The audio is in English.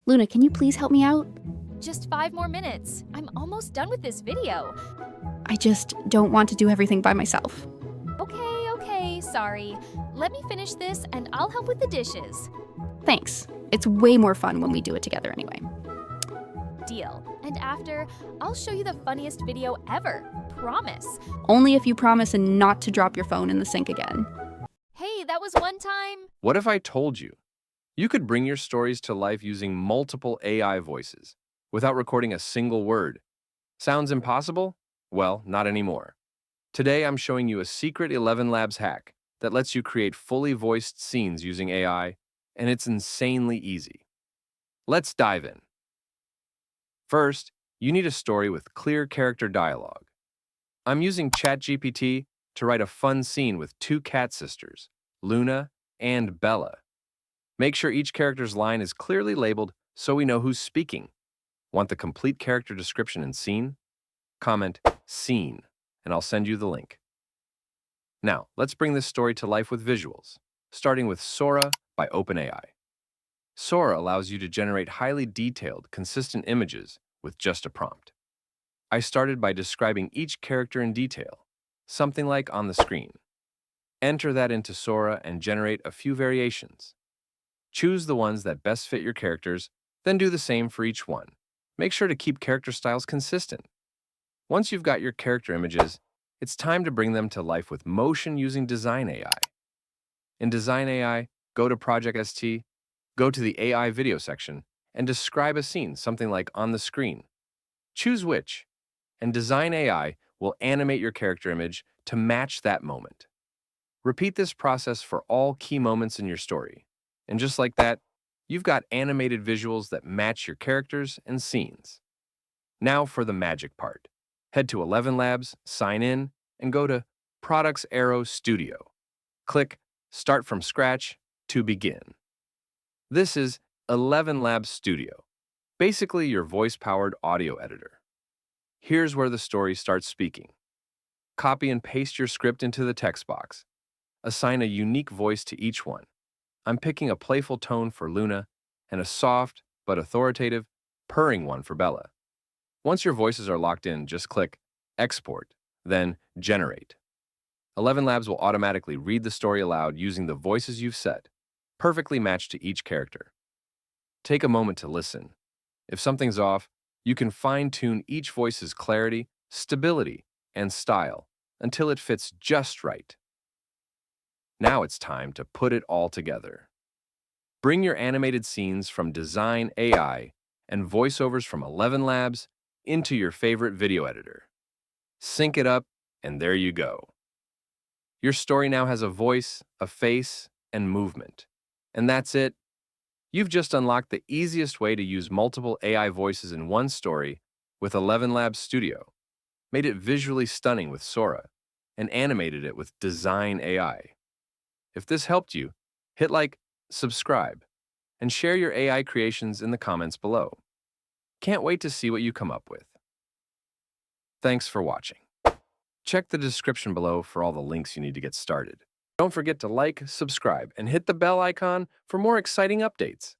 Luna, can you please help me out? Just 5 more minutes. I'm almost done with this video. I just don't want to do everything by myself. Okay, sorry. Let me finish this and I'll help with the dishes. Thanks. It's way more fun when we do it together anyway. Deal. And after, I'll show you the funniest video ever. Promise. Only if you promise and not to drop your phone in the sink again. Hey, that was one time. What if I told you? You could bring your stories to life using multiple AI voices without recording a single word. Sounds impossible? Well, not anymore. Today, I'm showing you a secret ElevenLabs hack that lets you create fully voiced scenes using AI, and it's insanely easy. Let's dive in. First, you need a story with clear character dialogue. I'm using ChatGPT to write a fun scene with 2 cat sisters, Luna and Bella. Make sure each character's line is clearly labeled so we know who's speaking. Want the complete character description and scene? Comment "scene" and I'll send you the link. Now, let's bring this story to life with visuals, starting with Sora by OpenAI. Sora allows you to generate highly detailed, consistent images with just a prompt. I started by describing each character in detail, something like on the screen. Enter that into Sora and generate a few variations. Choose the ones that best fit your characters, then do the same for each one. Make sure to keep character styles consistent. Once you've got your character images, it's time to bring them to life with motion using Design AI. In Design AI, go to Project ST, go to the AI video section, and describe a scene, something like on the screen. Choose which, and Design AI will animate your character image to match that moment. Repeat this process for all key moments in your story. And just like that, you've got animated visuals that match your characters and scenes. Now for the magic part. Head to ElevenLabs, sign in, and go to Products Arrow Studio. Click Start from Scratch to begin. This is ElevenLabs Studio, basically your voice-powered audio editor. Here's where the story starts speaking. Copy and paste your script into the text box. Assign a unique voice to each one. I'm picking a playful tone for Luna and a soft but authoritative, purring one for Bella. Once your voices are locked in, just click Export, then Generate. ElevenLabs will automatically read the story aloud using the voices you've set, perfectly matched to each character. Take a moment to listen. If something's off, you can fine-tune each voice's clarity, stability, and style until it fits just right. Now it's time to put it all together. Bring your animated scenes from Design AI and voiceovers from ElevenLabs into your favorite video editor. Sync it up, and there you go. Your story now has a voice, a face, and movement. And that's it. You've just unlocked the easiest way to use multiple AI voices in one story with ElevenLabs Studio, made it visually stunning with Sora, and animated it with Design AI. If this helped you, hit like, subscribe, and share your AI creations in the comments below. Can't wait to see what you come up with. Thanks for watching. Check the description below for all the links you need to get started. Don't forget to like, subscribe, and hit the bell icon for more exciting updates.